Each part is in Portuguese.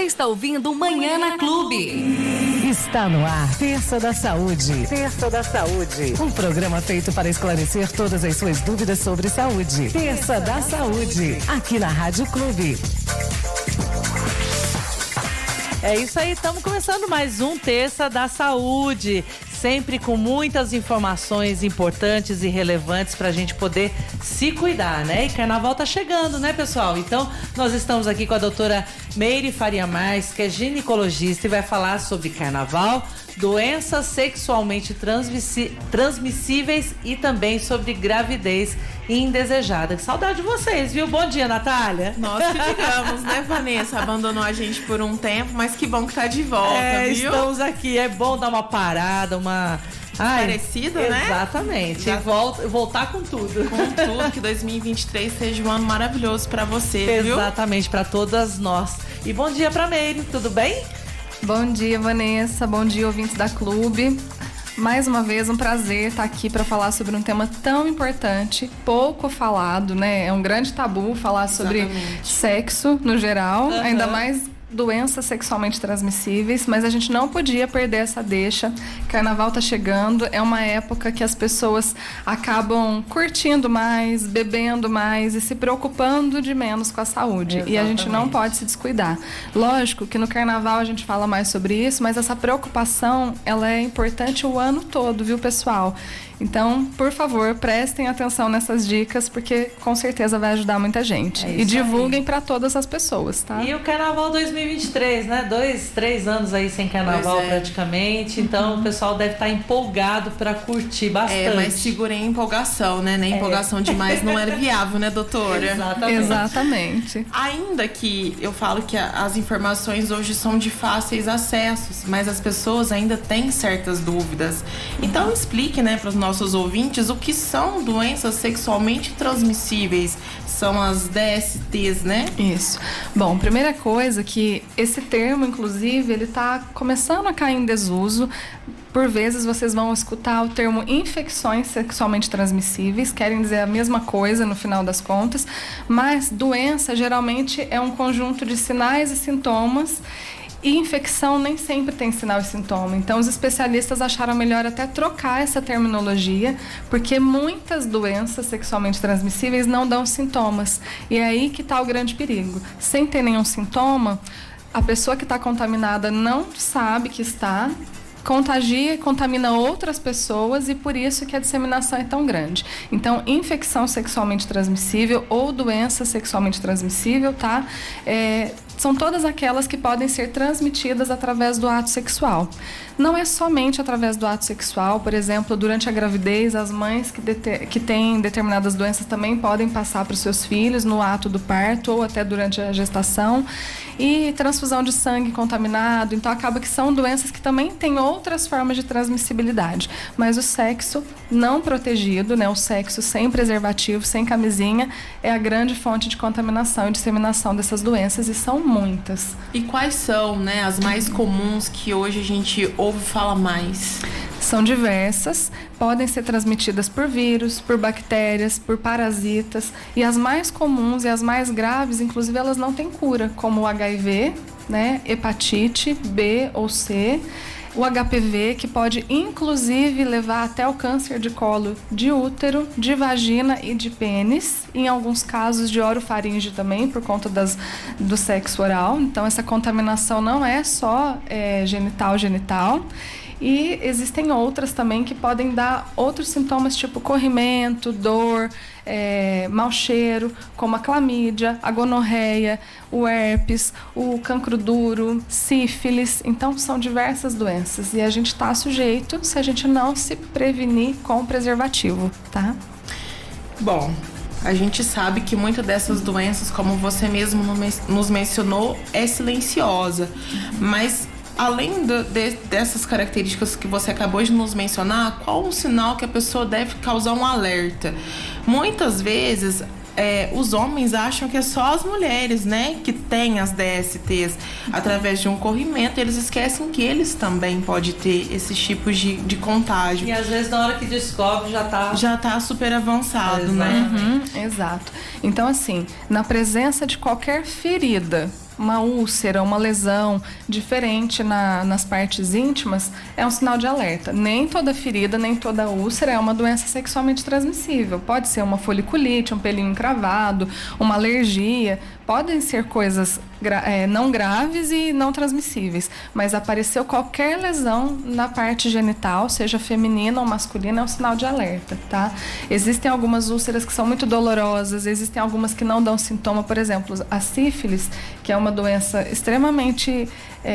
Está ouvindo Manhã na Clube. Está no ar, Terça da Saúde. Terça da Saúde. Um programa feito para esclarecer todas as suas dúvidas sobre saúde. Terça da Saúde. Aqui na Rádio Clube. É isso aí, estamos começando mais um Terça da Saúde. Sempre com muitas informações importantes e relevantes para a gente poder se cuidar, né? E carnaval tá chegando, né, pessoal? Então, nós estamos aqui com a doutora Meire Faria Marques, que é ginecologista e vai falar sobre carnaval, doenças sexualmente transmissíveis e também sobre gravidez indesejada. Que saudade de vocês, viu? Bom dia, Natália. Nós que digamos, né, Vanessa? Abandonou a gente por um tempo, mas que bom que tá de volta, viu? Estamos aqui. É bom dar uma parada, uma... Parecida, né? Exatamente. Voltar com tudo. Com tudo, que 2023 seja um ano maravilhoso pra você, viu? Exatamente, pra todas nós. E bom dia pra Meire, tudo bem? Bom dia, Vanessa. Bom dia, ouvintes da Clube. Mais uma vez, um prazer estar aqui para falar sobre um tema tão importante, pouco falado, né? É um grande tabu falar sobre sexo no geral, ainda mais doenças sexualmente transmissíveis, mas a gente não podia perder essa deixa. Carnaval tá chegando, é uma época que as pessoas acabam curtindo mais, bebendo mais e se preocupando de menos com a saúde. Exatamente. E a gente não pode se descuidar. Lógico que no Carnaval a gente fala mais sobre isso, mas essa preocupação, ela é importante o ano todo, viu, pessoal? Então, por favor, prestem atenção nessas dicas, porque com certeza vai ajudar muita gente. E divulguem para todas as pessoas, tá? E o Carnaval 2023, né? 3 anos aí sem Carnaval praticamente. Então, o pessoal deve estar empolgado para curtir bastante. Mas segurem a empolgação, né? Nem empolgação demais não era viável, né, doutora? Exatamente. Ainda que eu falo que as informações hoje são de fáceis acessos, mas as pessoas ainda têm certas dúvidas. Então, explique, né, para os nossos ouvintes o que são doenças sexualmente transmissíveis. São as DSTs, né? Isso. Bom, primeira coisa que esse termo, inclusive, ele tá começando a cair em desuso. Por vezes vocês vão escutar o termo infecções sexualmente transmissíveis, querem dizer a mesma coisa no final das contas, mas doença geralmente é um conjunto de sinais e sintomas. E infecção nem sempre tem sinal e sintoma. Então, os especialistas acharam melhor até trocar essa terminologia, porque muitas doenças sexualmente transmissíveis não dão sintomas. E é aí que está o grande perigo. Sem ter nenhum sintoma, a pessoa que está contaminada não sabe que está, contagia e contamina outras pessoas, e por isso que a disseminação é tão grande. Então, infecção sexualmente transmissível ou doença sexualmente transmissível, tá? São todas aquelas que podem ser transmitidas através do ato sexual. Não é somente através do ato sexual, por exemplo, durante a gravidez, as mães que têm determinadas doenças também podem passar para os seus filhos no ato do parto ou até durante a gestação. E transfusão de sangue contaminado, então acaba que são doenças que também têm outras formas de transmissibilidade. Mas o sexo não protegido, né, o sexo sem preservativo, sem camisinha, é a grande fonte de contaminação e disseminação dessas doenças, e são muitas. E quais são, né, as mais comuns que hoje a gente ouve falar mais? São diversas, podem ser transmitidas por vírus, por bactérias, por parasitas, e as mais comuns e as mais graves, inclusive, elas não têm cura, como o HIV, né, hepatite B ou C, o HPV, que pode inclusive levar até o câncer de colo de útero, de vagina e de pênis, em alguns casos de orofaringe também, por conta do sexo oral. Então, essa contaminação não é só genital. E existem outras também que podem dar outros sintomas, tipo corrimento, dor, mau cheiro, como a clamídia, a gonorreia, o herpes, o cancro duro, sífilis. Então, são diversas doenças e a gente está sujeito se a gente não se prevenir com preservativo, tá? Bom, a gente sabe que muitas dessas doenças, como você mesmo nos mencionou, é silenciosa, mas além dessas características que você acabou de nos mencionar, qual um sinal que a pessoa deve causar um alerta? Muitas vezes os homens acham que é só as mulheres, né, que têm as DSTs através de um corrimento, e eles esquecem que eles também podem ter esses tipos de contágio. E às vezes na hora que descobre já tá super avançado, né? Exato. Então, assim, na presença de qualquer ferida, uma úlcera, uma lesão diferente nas partes íntimas, é um sinal de alerta. Nem toda ferida, nem toda úlcera é uma doença sexualmente transmissível. Pode ser uma foliculite, um pelinho encravado, uma alergia. Podem ser coisas não graves e não transmissíveis, mas apareceu qualquer lesão na parte genital, seja feminina ou masculina, é um sinal de alerta, tá? Existem algumas úlceras que são muito dolorosas, existem algumas que não dão sintoma, por exemplo, a sífilis, que é uma doença extremamente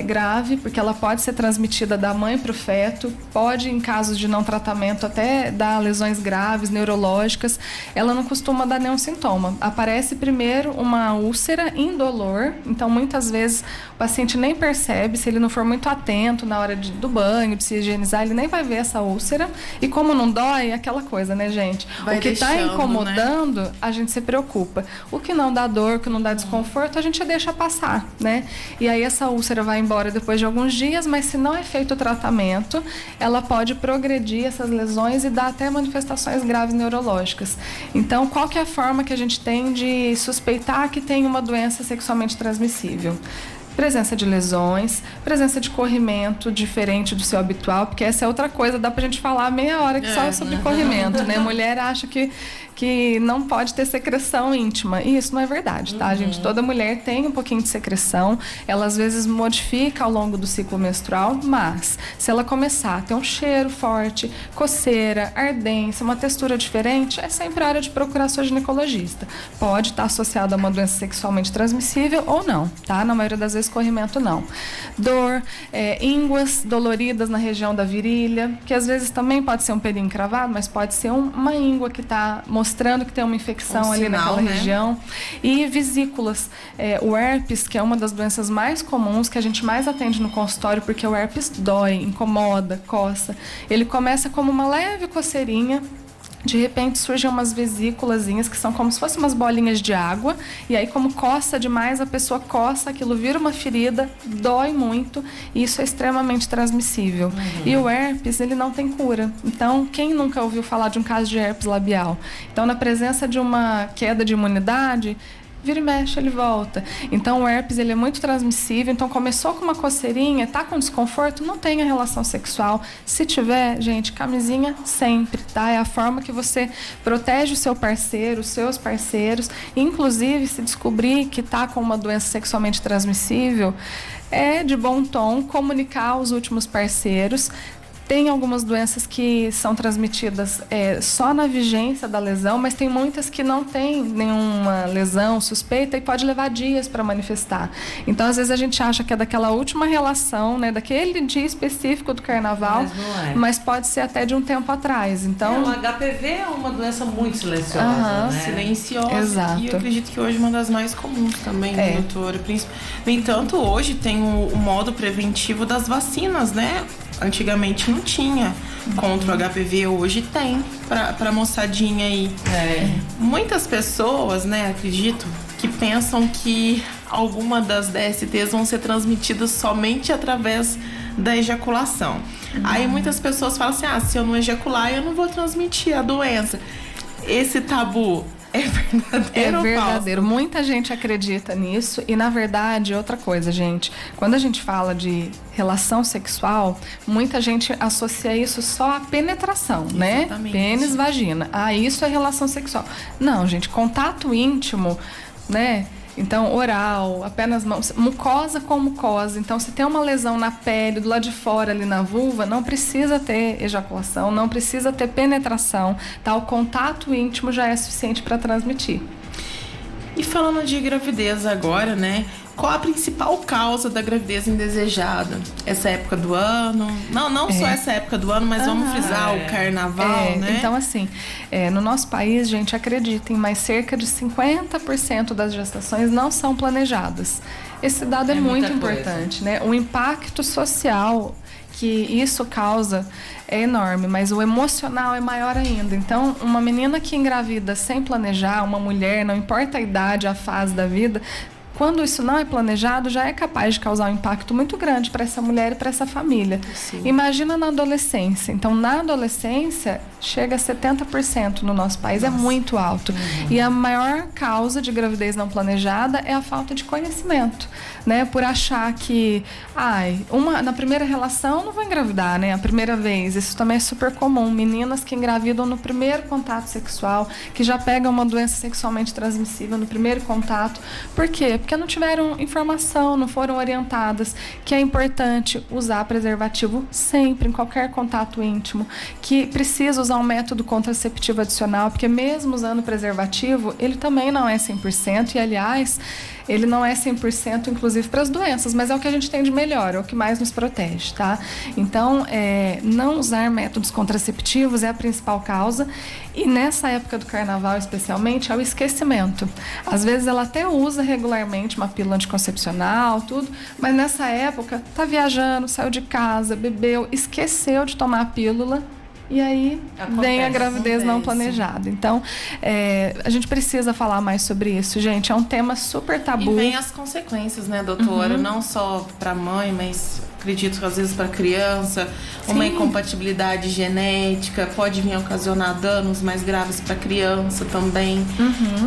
grave, porque ela pode ser transmitida da mãe para o feto, pode, em casos de não tratamento, até dar lesões graves, neurológicas. Ela não costuma dar nenhum sintoma. Aparece primeiro uma úlcera indolor, então muitas vezes o paciente nem percebe, se ele não for muito atento na hora do banho, de se higienizar, ele nem vai ver essa úlcera. E como não dói, é aquela coisa, né, gente? Vai o que está incomodando, né? A gente se preocupa. O que não dá dor, o que não dá desconforto, a gente deixa passar, né? E aí essa úlcera vai embora depois de alguns dias, mas se não é feito o tratamento, ela pode progredir essas lesões e dar até manifestações graves neurológicas. Então, qual que é a forma que a gente tem de suspeitar que tem uma doença sexualmente transmissível? Presença de lesões, presença de corrimento diferente do seu habitual, porque essa é outra coisa, dá pra gente falar meia hora que só sobre corrimento, né? Mulher acha que não pode ter secreção íntima, e isso não é verdade, tá, gente? Toda mulher tem um pouquinho de secreção, ela às vezes modifica ao longo do ciclo menstrual, mas se ela começar a ter um cheiro forte, coceira, ardência, uma textura diferente, é sempre hora de procurar seu ginecologista. Pode estar associado a uma doença sexualmente transmissível ou não, tá? Na maioria das vezes corrimento não. Dor, ínguas doloridas na região da virilha, que às vezes também pode ser um pelinho encravado, mas pode ser uma íngua que está mostrando que tem uma infecção ali naquela região. E vesículas. O herpes, que é uma das doenças mais comuns, que a gente mais atende no consultório, porque o herpes dói, incomoda, coça. Ele começa como uma leve coceirinha, de repente surgem umas vesículazinhas que são como se fossem umas bolinhas de água, e aí como coça demais, a pessoa coça, aquilo vira uma ferida, dói muito, e isso é extremamente transmissível. E o herpes, ele não tem cura. Então, quem nunca ouviu falar de um caso de herpes labial? Então, na presença de uma queda de imunidade, vira e mexe, ele volta. Então, o herpes, ele é muito transmissível. Então, começou com uma coceirinha, tá com desconforto, não tenha relação sexual. Se tiver, gente, camisinha sempre, tá? É a forma que você protege o seu parceiro, os seus parceiros. Inclusive, se descobrir que tá com uma doença sexualmente transmissível, é de bom tom comunicar aos últimos parceiros. Tem algumas doenças que são transmitidas só na vigência da lesão, mas tem muitas que não tem nenhuma lesão suspeita e pode levar dias para manifestar. Então, às vezes, a gente acha que é daquela última relação, né, daquele dia específico do carnaval, mas pode ser até de um tempo atrás. Então, o HPV é uma doença muito silenciosa, né? Silenciosa. Exato. E eu acredito que hoje é uma das mais comuns também, doutora. No entanto, hoje tem o modo preventivo das vacinas, né? Antigamente não tinha contra o HPV, hoje tem pra moçadinha aí. Muitas pessoas, né, acredito, que pensam que alguma das DSTs vão ser transmitidas somente através da ejaculação. Aí muitas pessoas falam assim, se eu não ejacular, eu não vou transmitir a doença. Esse tabu é verdadeiro? É verdadeiro. Muita gente acredita nisso e, na verdade, outra coisa, gente. Quando a gente fala de relação sexual, muita gente associa isso só à penetração, né? Pênis, vagina. Isso é relação sexual. Não, gente, contato íntimo, né? Então, oral, apenas mãos, mucosa com mucosa. Então, se tem uma lesão na pele, do lado de fora, ali na vulva, não precisa ter ejaculação, não precisa ter penetração, tá? O contato íntimo já é suficiente para transmitir. E falando de gravidez agora, né? Qual a principal causa da gravidez indesejada? Essa época do ano? Não só essa época do ano, mas vamos frisar o carnaval, né? Então, assim, no nosso país, gente, acreditem, mas cerca de 50% das gestações não são planejadas. Esse dado é muito importante, né? O impacto social que isso causa é enorme, mas o emocional é maior ainda. Então, uma menina que engravida sem planejar, uma mulher, não importa a idade, a fase da vida, quando isso não é planejado, já é capaz de causar um impacto muito grande para essa mulher e para essa família. Sim. Imagina na adolescência. Então, na adolescência, chega a 70% no nosso país, é muito alto. E a maior causa de gravidez não planejada é a falta de conhecimento, né? Por achar que, na primeira relação não vou engravidar, né? A primeira vez, isso também é super comum. Meninas que engravidam no primeiro contato sexual, que já pegam uma doença sexualmente transmissível no primeiro contato. Por quê? Porque não tiveram informação, não foram orientadas que é importante usar preservativo sempre, em qualquer contato íntimo, que precisa usar um método contraceptivo adicional, porque mesmo usando preservativo, ele também não é 100%, e aliás, ele não é 100% inclusive para as doenças, mas é o que a gente tem de melhor, é o que mais nos protege, tá? Então, não usar métodos contraceptivos é a principal causa, e nessa época do carnaval especialmente é o esquecimento. Às vezes ela até usa regularmente uma pílula anticoncepcional, tudo, mas nessa época tá viajando, saiu de casa, bebeu, esqueceu de tomar a pílula, e aí vem a gravidez não planejada. Então, a gente precisa falar mais sobre isso, gente. É um tema super tabu. E vem as consequências, né, doutora? Não só para mãe, mas acredito que às vezes para criança, uma incompatibilidade genética pode vir a ocasionar danos mais graves para criança também.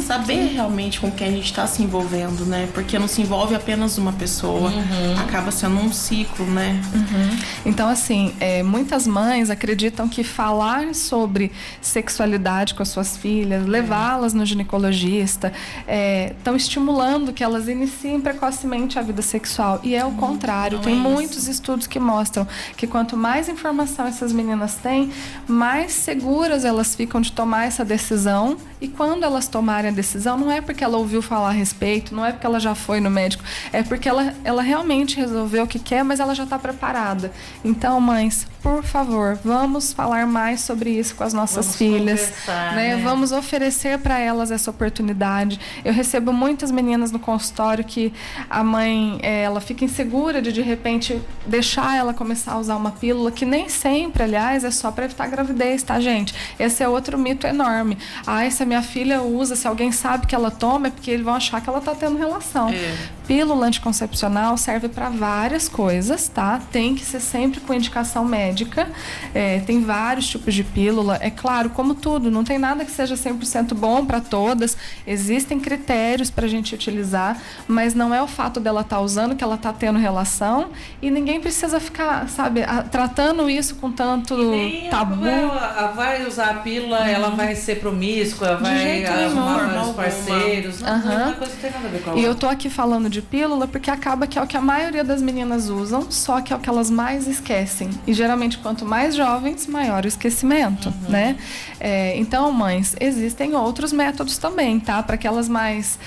Saber realmente com quem a gente está se envolvendo, né? Porque não se envolve apenas uma pessoa, acaba sendo um ciclo, né? Então, assim, muitas mães acreditam que falar sobre sexualidade com as suas filhas, levá-las no ginecologista, estão estimulando que elas iniciem precocemente a vida sexual. E é o contrário. Tem muitos estudos que mostram que quanto mais informação essas meninas têm, mais seguras elas ficam de tomar essa decisão. E quando elas tomarem a decisão, não é porque ela ouviu falar a respeito, não é porque ela já foi no médico, é porque ela realmente resolveu o que quer, mas ela já está preparada. Então, mães, por favor, vamos falar mais sobre isso com as nossas filhas, né? Vamos oferecer para elas essa oportunidade. Eu recebo muitas meninas no consultório que a mãe, ela fica insegura de repente deixar ela começar a usar uma pílula, que nem sempre, aliás, é só para evitar gravidez, tá, gente? Esse é outro mito enorme. Se a minha filha usa, se alguém sabe que ela toma, é porque eles vão achar que ela tá tendo relação. Pílula anticoncepcional serve para várias coisas, tá? Tem que ser sempre com indicação médica. Tem vários tipos de pílula. É claro, como tudo, não tem nada que seja 100% bom para todas. Existem critérios pra gente utilizar, mas não é o fato dela estar usando que ela tá tendo relação, e ninguém precisa ficar, sabe, tratando isso com tanto tabu. Vai usar a pílula, ela vai ser promíscua, vai arrumar vários parceiros. Não é uma coisa que tem nada a ver com a outra. E eu tô aqui falando de pílula porque acaba que é o que a maioria das meninas usam, só que é o que elas mais esquecem. E geralmente, quanto mais jovens, maior o esquecimento, né? Então, mães, existem outros métodos também, tá? Para aquelas mais,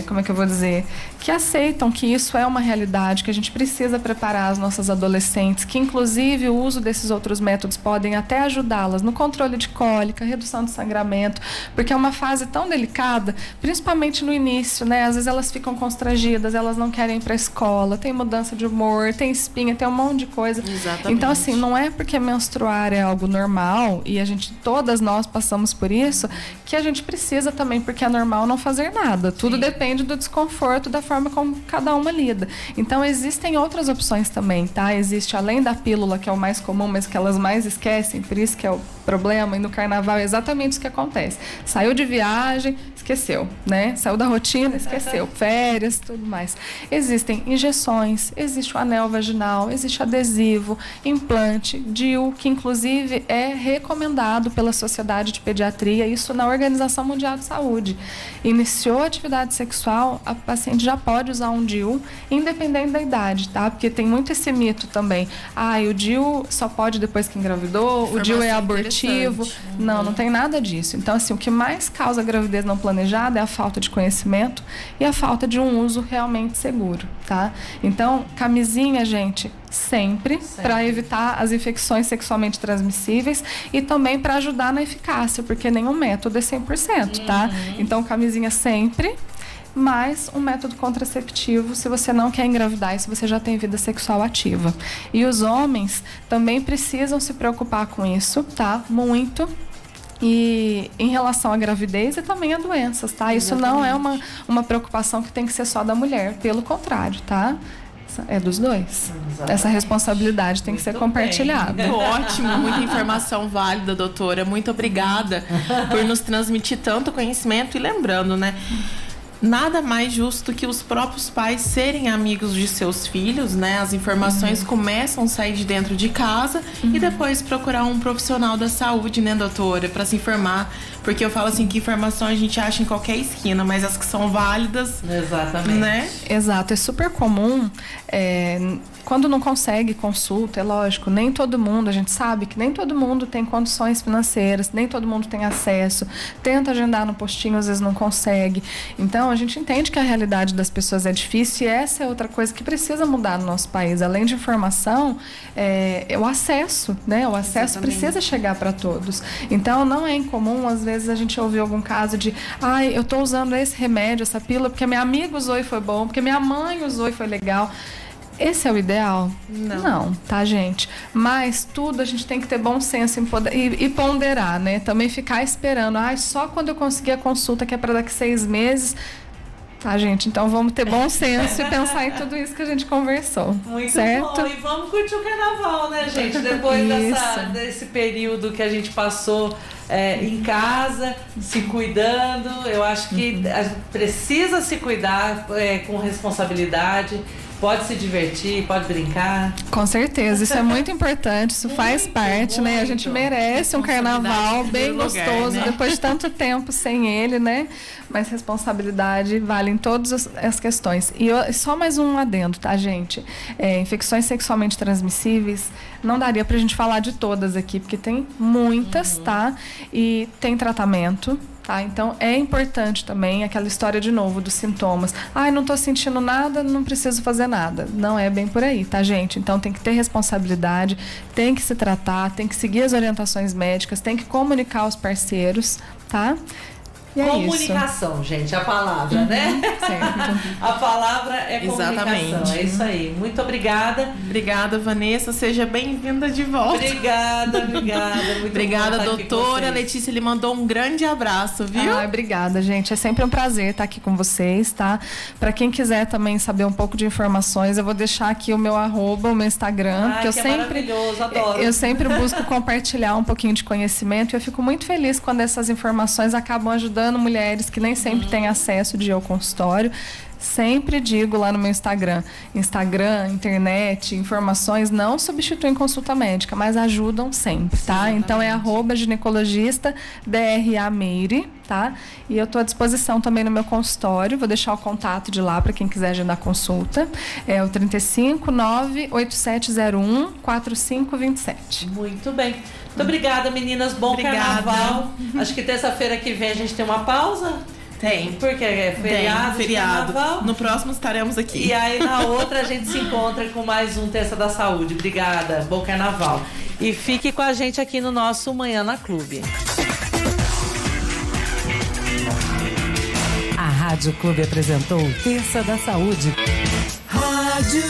como é que eu vou dizer? Que aceitam que isso é uma realidade, que a gente precisa preparar as nossas adolescentes, que inclusive o uso desses outros métodos podem até ajudá-las no controle de cólica, redução de sangramento, porque é uma fase tão delicada, principalmente no início, né? Às vezes elas ficam constrangidas, elas não querem ir para a escola, tem mudança de humor, tem espinha, tem um monte de coisa. Exatamente. Então, assim, não é porque menstruar é algo normal, e todas nós passamos por isso, que a gente precisa também, porque é normal, não fazer nada. Tudo depende do desconforto, da forma como cada uma lida. Então, existem outras opções também, tá? Existe, além da pílula, que é o mais comum, mas que elas mais esquecem, por isso que é o problema, e no carnaval é exatamente isso que acontece. Saiu de viagem, esqueceu, né? Saiu da rotina, esqueceu. Férias, tudo mais. Existem injeções, existe o anel vaginal, existe adesivo, implante, DIU, que inclusive é recomendado pela Sociedade de Pediatria, isso na Organização Mundial de Saúde. Iniciou a atividade sexual, a paciente já pode usar um DIU, independente da idade, tá? Porque tem muito esse mito também. O DIU só pode depois que engravidou, o DIU é abortivo. Não tem nada disso. Então, assim, o que mais causa gravidez não planejada é a falta de conhecimento e a falta de um uso realmente seguro, tá? Então, camisinha, gente, sempre. Para evitar as infecções sexualmente transmissíveis e também para ajudar na eficácia, porque nenhum método é 100%, tá? Então, camisinha sempre, mais um método contraceptivo se você não quer engravidar e se você já tem vida sexual ativa. E os homens também precisam se preocupar com isso, tá? Muito. E em relação à gravidez e também a doenças, tá? Isso não é uma preocupação que tem que ser só da mulher, pelo contrário, tá? É dos dois. Exatamente. Essa responsabilidade tem que ser compartilhada. Ótimo, muita informação válida, doutora. Muito obrigada por nos transmitir tanto conhecimento. E lembrando, né? Nada mais justo que os próprios pais serem amigos de seus filhos, né? As informações começam a sair de dentro de casa e depois procurar um profissional da saúde, né, doutora? Para se informar. Porque eu falo assim que informação a gente acha em qualquer esquina, mas as que são válidas, Exatamente. né? Exato, é super comum quando não consegue consulta, é lógico, nem todo mundo, a gente sabe que nem todo mundo tem condições financeiras, nem todo mundo tem acesso, tenta agendar no postinho, às vezes não consegue. Então, a gente entende que a realidade das pessoas é difícil e essa é outra coisa que precisa mudar no nosso país. Além de informação, é o acesso, né? O acesso precisa chegar para todos. Então, não é incomum, às vezes, a gente ouvir algum caso de eu tô usando esse remédio, essa pílula, porque minha amiga usou e foi bom, porque minha mãe usou e foi legal. Esse é o ideal? Não, tá, gente? Mas tudo a gente tem que ter bom senso e ponderar, né? Também ficar esperando. Só quando eu conseguir a consulta, que é para daqui 6 meses. Tá, gente? Então vamos ter bom senso e pensar em tudo isso que a gente conversou. Muito certo? bom. E vamos curtir o carnaval, né, gente? Depois desse período que a gente passou em casa, se cuidando. Eu acho que a gente precisa se cuidar com responsabilidade. Pode se divertir, pode brincar. Com certeza, isso é muito importante, isso faz parte, né? A gente merece um carnaval bem gostoso, né? depois de tanto tempo sem ele, né? Mas responsabilidade vale em todas as questões. E só mais um adendo, tá, gente? Infecções sexualmente transmissíveis, não daria pra gente falar de todas aqui, porque tem muitas, tá? E tem tratamento. Tá? Então, é importante também aquela história de novo dos sintomas. Não tô sentindo nada, não preciso fazer nada. Não é bem por aí, tá, gente? Então, tem que ter responsabilidade, tem que se tratar, tem que seguir as orientações médicas, tem que comunicar aos parceiros, tá? E é comunicação, gente, a palavra, né? Certo. A palavra é comunicação. Exatamente. É isso aí. Muito obrigada. Obrigada, Vanessa. Seja bem-vinda de volta. Obrigada. Muito obrigada, bom estar aqui com doutora. vocês. Letícia lhe mandou um grande abraço, viu? Obrigada, gente. É sempre um prazer estar aqui com vocês, tá? Para quem quiser também saber um pouco de informações, eu vou deixar aqui o meu @, o meu Instagram, porque é maravilhoso, adoro. Eu sempre busco compartilhar um pouquinho de conhecimento e eu fico muito feliz quando essas informações acabam ajudando mulheres que nem sempre têm acesso de ir ao consultório. Sempre digo lá no meu Instagram, internet, informações não substituem consulta médica, mas ajudam sempre, tá? Sim, então é @ginecologista DRA Meire, tá? E eu tô à disposição também no meu consultório, vou deixar o contato de lá para quem quiser agendar consulta. É o 359-8701-4527. Muito bem. Muito obrigada, meninas. Bom carnaval. Acho que terça-feira que vem a gente tem uma pausa. Tem. Porque é feriado. Tem, feriado. Carnaval. No próximo estaremos aqui. E aí na outra a gente se encontra com mais um Terça da Saúde. Obrigada. Bom carnaval. E fique com a gente aqui no nosso Manhã na Clube. A Rádio Clube apresentou Terça da Saúde. Rádio